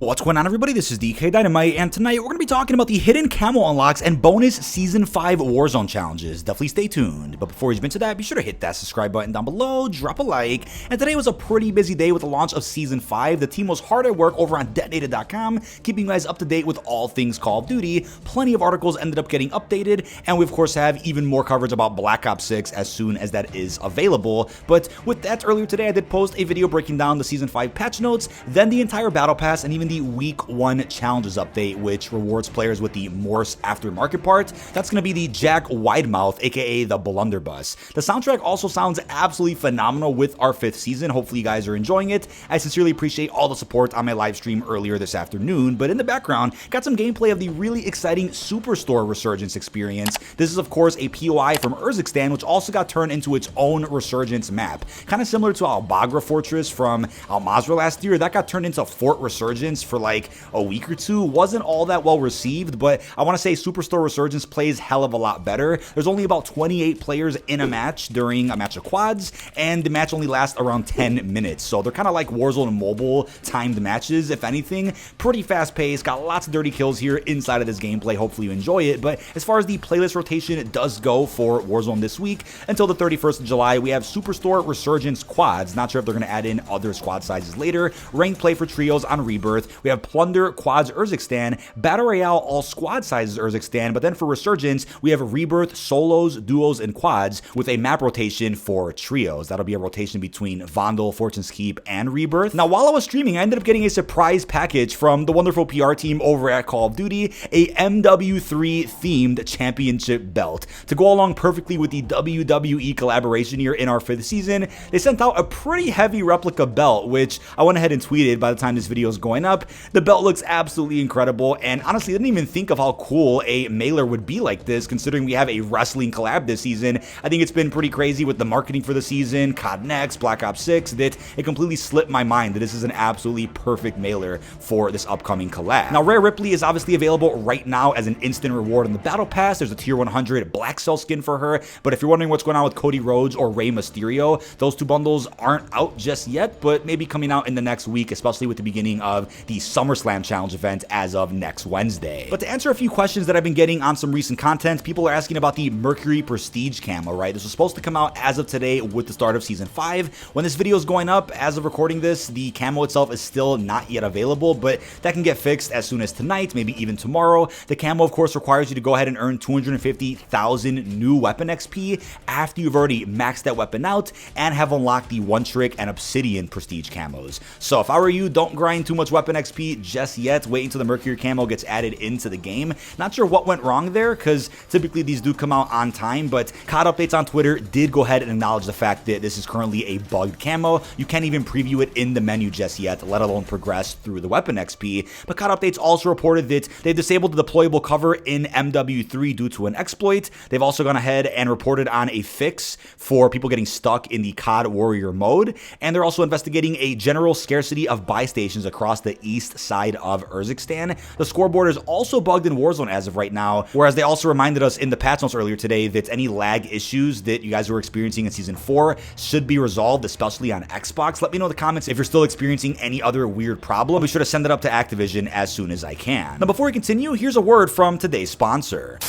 What's going on, everybody? This is dkdynamite, and tonight we're going to be talking about the hidden camo unlocks and bonus Season 5 Warzone challenges. Definitely stay tuned. But before we jump into that, be sure to hit that subscribe button down below, drop a like. And today was a pretty busy day with the launch of Season 5. The team was hard at work over on detonated.com, keeping you guys up to date with all things Call of Duty. Plenty of articles ended up getting updated, and we of course have even more coverage about Black Ops 6 as soon as that is available. But with that, earlier today I did post a video breaking down the Season 5 patch notes, then the entire Battle Pass, and even the Week 1 Challenges update, which rewards players with the Morse Aftermarket part. That's going to be the Jack Widemouth, aka the Blunderbuss. The soundtrack also sounds absolutely phenomenal with our 5th season. Hopefully you guys are enjoying it. I sincerely appreciate all the support on my live stream earlier this afternoon, but in the background, got some gameplay of the really exciting Superstore Resurgence experience. This is of course a POI from Resurgence, which also got turned into its own Resurgence map. Kind of similar to Al Bagra Fortress from Al Mazrah last year. That got turned into Fort Resurgence for like a week or two. Wasn't all that well received, but I want to say Superstore Resurgence plays hell of a lot better. There's only about 28 players in a match during a match of quads, and the match only lasts around 10 minutes. So they're kind of like Warzone mobile timed matches, if anything. Pretty fast paced, got lots of dirty kills here inside of this gameplay. Hopefully you enjoy it. But as far as the playlist rotation, it does go for Warzone this week until the 31st of July. We have Superstore Resurgence quads. Not sure if they're going to add in other squad sizes later. Ranked play for trios on Rebirth. We have Plunder Quads Resurgence, Battle Royale all squad sizes Resurgence, but then for Resurgence, we have Rebirth solos, duos, and quads with a map rotation for trios. That'll be a rotation between Vondel, Fortune's Keep, and Rebirth. Now, while I was streaming, I ended up getting a surprise package from the wonderful PR team over at Call of Duty, a MW3 themed championship belt. To go along perfectly with the WWE collaboration here in our 5th season, they sent out a pretty heavy replica belt, which I went ahead and tweeted by the time this video is going up. The belt looks absolutely incredible, and honestly, I didn't even think of how cool a mailer would be like this, considering we have a wrestling collab this season. I think it's been pretty crazy with the marketing for the season, COD Next, Black Ops 6, that it completely slipped my mind that this is an absolutely perfect mailer for this upcoming collab. Now, Rare Ripley is obviously available right now as an instant reward in the Battle Pass. There's a tier 100 Black Cell skin for her, but if you're wondering what's going on with Cody Rhodes or Rey Mysterio, those two bundles aren't out just yet, but maybe coming out in the next week, especially with the beginning of the SummerSlam Challenge event as of next Wednesday. But to answer a few questions that I've been getting on some recent content, people are asking about the Mercury Prestige Camo, right? This was supposed to come out as of today with the start of Season 5. When this video is going up, as of recording this, the camo itself is still not yet available, but that can get fixed as soon as tonight, maybe even tomorrow. The camo, of course, requires you to go ahead and earn 250,000 new weapon XP after you've already maxed that weapon out and have unlocked the One Trick and Obsidian Prestige camos. So if I were you, don't grind too much weapon XP just yet. Wait until the Mercury camo gets added into the game. Not sure what went wrong there, because typically these do come out on time, but COD Updates on Twitter did go ahead and acknowledge the fact that this is currently a bugged camo. You can't even preview it in the menu just yet, let alone progress through the weapon XP. But COD Updates also reported that they've disabled the deployable cover in MW3 due to an exploit. They've also gone ahead and reported on a fix for people getting stuck in the COD Warrior mode, and they're also investigating a general scarcity of buy stations across the east side of Urzikstan. The scoreboard is also bugged in Warzone as of right now, whereas they also reminded us in the patch notes earlier today that any lag issues that you guys were experiencing in Season 4 should be resolved, especially on Xbox. Let me know in the comments if you're still experiencing any other weird problem. Be sure to send it up to Activision as soon as I can. Now, before we continue, here's a word from today's sponsor.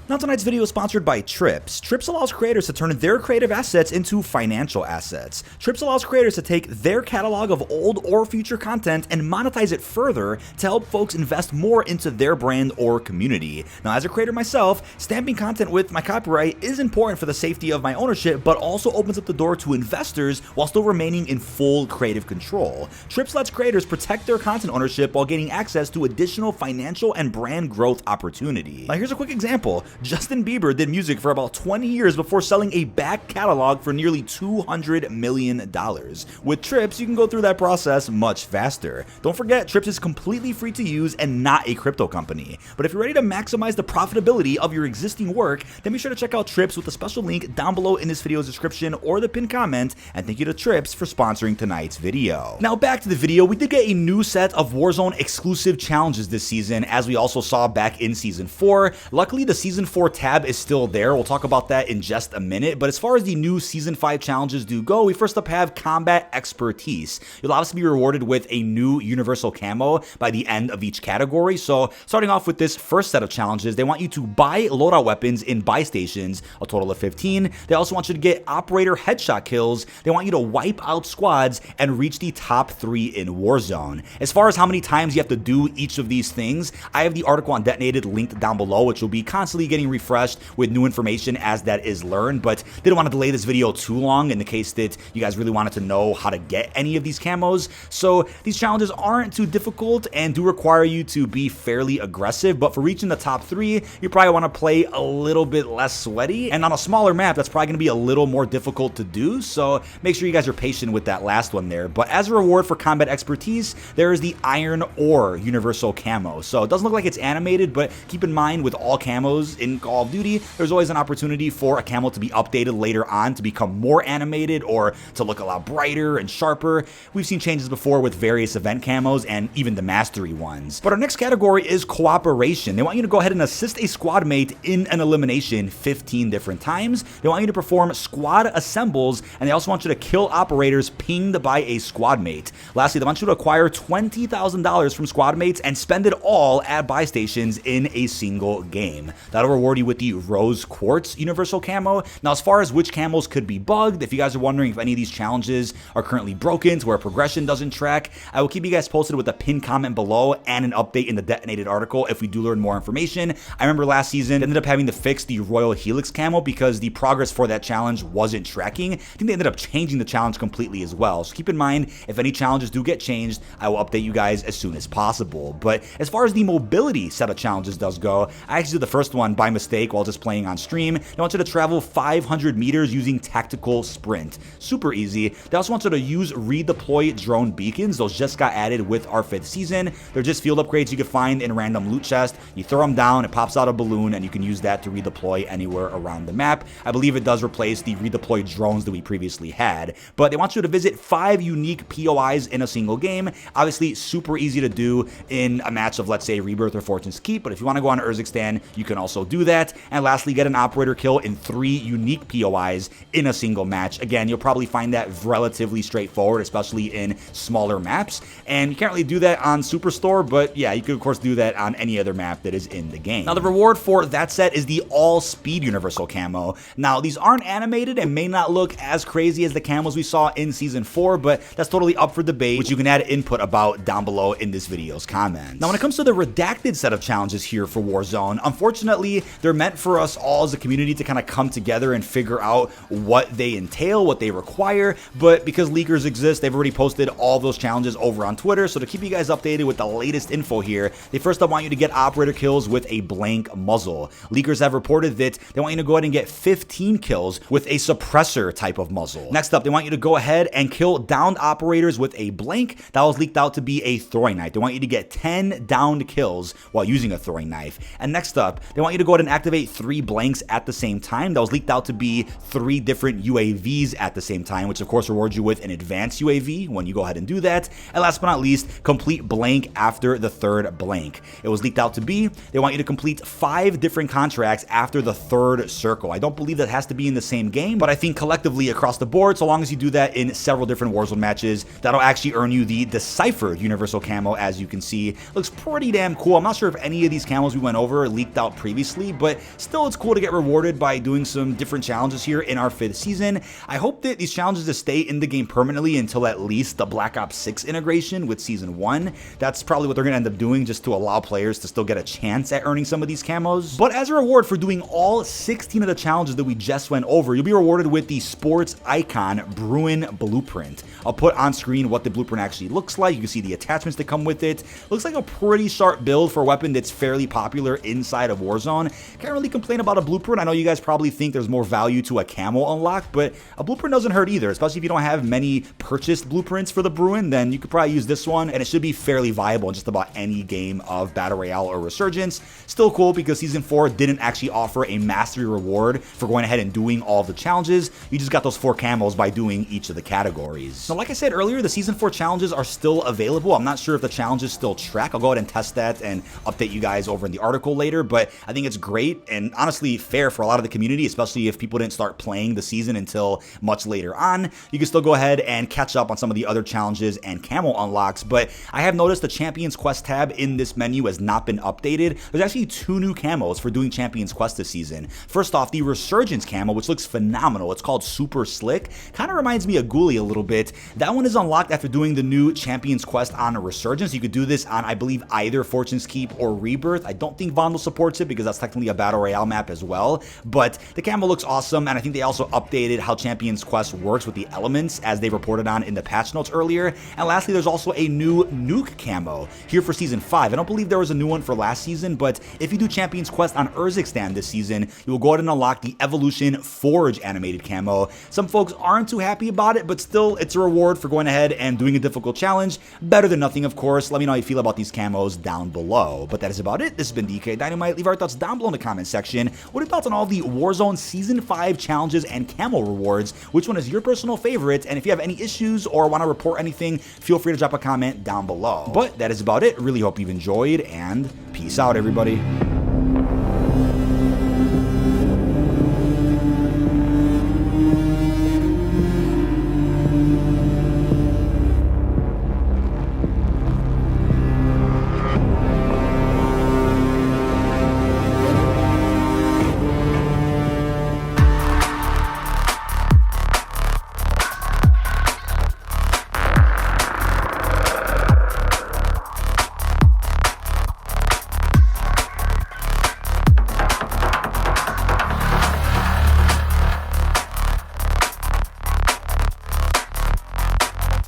Now, tonight's video is sponsored by Trips. Trips allows creators to turn their creative assets into financial assets. Trips allows creators to take their catalog of old or future content and monetize it further to help folks invest more into their brand or community. Now, as a creator myself, stamping content with my copyright is important for the safety of my ownership, but also opens up the door to investors while still remaining in full creative control. Trips lets creators protect their content ownership while gaining access to additional financial and brand growth opportunity. Now, here's a quick example. Justin Bieber did music for about 20 years before selling a back catalog for nearly $200 million. With Trips, you can go through that process much faster. Don't forget, Trips is completely free to use and not a crypto company. But if you're ready to maximize the profitability of your existing work, then be sure to check out Trips with a special link down below in this video's description or the pinned comment, and thank you to Trips for sponsoring tonight's video. Now back to the video, we did get a new set of Warzone exclusive challenges this season, as we also saw back in Season 4. Luckily, the Season Season 4 tab is still there. We'll talk about that in just a minute. But as far as the new Season 5 challenges do go, we first up have Combat Expertise. You'll obviously be rewarded with a new Universal Camo by the end of each category. So starting off with this first set of challenges, they want you to buy loadout weapons in buy stations, a total of 15. They also want you to get operator headshot kills. They want you to wipe out squads and reach the top 3 in Warzone. As far as how many times you have to do each of these things, I have the article on Detonated linked down below, which will be constantly getting refreshed with new information as that is learned, but didn't want to delay this video too long in the case that you guys really wanted to know how to get any of these camos. So these challenges aren't too difficult and do require you to be fairly aggressive, but for reaching the top 3, you probably want to play a little bit less sweaty, and on a smaller map, that's probably going to be a little more difficult to do, so make sure you guys are patient with that last one there. But as a reward for Combat Expertise, there is the Iron Ore Universal Camo. So it doesn't look like it's animated, but keep in mind with all camos in Call of Duty, there's always an opportunity for a camo to be updated later on to become more animated or to look a lot brighter and sharper. We've seen changes before with various event camos and even the mastery ones. But our next category is Cooperation. They want you to go ahead and assist a squad mate in an elimination 15 different times. They want you to perform squad assembles, and they also want you to kill operators pinged by a squad mate. Lastly, they want you to acquire $20,000 from squad mates and spend it all at buy stations in a single game. That'll reward you with the Rose Quartz Universal Camo. Now, as far as which camos could be bugged, if you guys are wondering if any of these challenges are currently broken to where progression doesn't track, I will keep you guys posted with a pinned comment below and an update in the Detonated article if we do learn more information. I remember last season, ended up having to fix the Royal Helix Camo because the progress for that challenge wasn't tracking. I think they ended up changing the challenge completely as well. So keep in mind, if any challenges do get changed, I will update you guys as soon as possible. But as far as the mobility set of challenges does go, I actually did the first one by mistake while just playing on stream. They want you to travel 500 meters using tactical sprint. Super easy. They also want you to use redeploy drone beacons. Those just got added with our 5th season. They're just field upgrades you can find in random loot chests. You throw them down, it pops out a balloon, and you can use that to redeploy anywhere around the map. I believe it does replace the redeployed drones that we previously had. But they want you to visit 5 unique POIs in a single game. Obviously, super easy to do in a match of, let's say, Rebirth or Fortune's Keep, but if you want to go on Urzikstan, you can also do that. And lastly, get an operator kill in 3 unique POIs in a single match. Again, you'll probably find that relatively straightforward, especially in smaller maps. And you can't really do that on Superstore, but yeah, you could of course do that on any other map that is in the game. Now, the reward for that set is the All Speed Universal Camo. Now, these aren't animated and may not look as crazy as the camos we saw in Season 4, but that's totally up for debate, which you can add input about down below in this video's comments. Now, when it comes to the Redacted set of challenges here for Warzone, unfortunately, they're meant for us all as a community to kind of come together and figure out what they entail, what they require, but because leakers exist, they've already posted all those challenges over on Twitter, so to keep you guys updated with the latest info here, they first up want you to get operator kills with a blank muzzle. Leakers have reported that they want you to go ahead and get 15 kills with a suppressor type of muzzle. Next up, they want you to go ahead and kill downed operators with a blank. That was leaked out to be a throwing knife. They want you to get 10 downed kills while using a throwing knife. And next up, they want you to go ahead and activate 3 blanks at the same time. That was leaked out to be 3 different UAVs at the same time, which of course rewards you with an advanced UAV when you go ahead and do that. And last but not least, complete blank after the 3rd blank. It was leaked out to be, they want you to complete 5 different contracts after the 3rd circle. I don't believe that has to be in the same game, but I think collectively across the board, so long as you do that in several different Warzone matches, that'll actually earn you the Decipher Universal Camo. As you can see, looks pretty damn cool. I'm not sure if any of these camos we went over leaked out previously, but still it's cool to get rewarded by doing some different challenges here in our 5th season. I hope that these challenges just stay in the game permanently until at least the Black Ops 6 integration with Season 1. That's probably what they're going to end up doing, just to allow players to still get a chance at earning some of these camos. But as a reward for doing all 16 of the challenges that we just went over, you'll be rewarded with the Sports Icon Bruin Blueprint. I'll put on screen what the blueprint actually looks like. You can see the attachments that come with it. Looks like a pretty sharp build for a weapon that's fairly popular inside of Warzone. Can't really complain about a blueprint. I know you guys probably think there's more value to a camo unlock, but a blueprint doesn't hurt either, especially if you don't have many purchased blueprints for the Bruin. Then you could probably use this one, and it should be fairly viable in just about any game of Battle Royale or Resurgence. Still cool because Season 4 didn't actually offer a mastery reward for going ahead and doing all of the challenges. You just got those 4 camos by doing each of the categories. Now, like I said earlier, the Season 4 challenges are still available. I'm not sure if the challenges still track. I'll go ahead and test that and update you guys over in the article later, but I think it's great and honestly fair for a lot of the community, especially if people didn't start playing the season until much later on. You can still go ahead and catch up on some of the other challenges and camo unlocks, but I have noticed the Champions Quest tab in this menu has not been updated. There's actually 2 new camos for doing Champions Quest this season. First off, the Resurgence camo, which looks phenomenal. It's called Super Slick. Kind of reminds me of Ghoulie a little bit. That one is unlocked after doing the new Champions Quest on a Resurgence. You could do this on, I believe, either Fortune's Keep or Rebirth. I don't think Vandal supports it because that's technically a Battle Royale map as well, but the camo looks awesome, and I think they also updated how Champions Quest works with the elements as they reported on in the patch notes earlier. And lastly, there's also a new Nuke camo here for Season 5. I don't believe there was a new one for last season, but if you do Champions Quest on Urzikstan this season, you will go ahead and unlock the Evolution Forge animated camo. Some folks aren't too happy about it, but still, it's a reward for going ahead and doing a difficult challenge. Better than nothing, of course. Let me know how you feel about these camos down below. But that is about it. This has been dkdynamite. Leave our thoughts down below in the comment section. What are your thoughts on all the Warzone Season 5 challenges and camo rewards? Which one is your personal favorite? And if you have any issues or want to report anything, feel free to drop a comment down below. But that is about it. Really hope you've enjoyed, and peace out, everybody.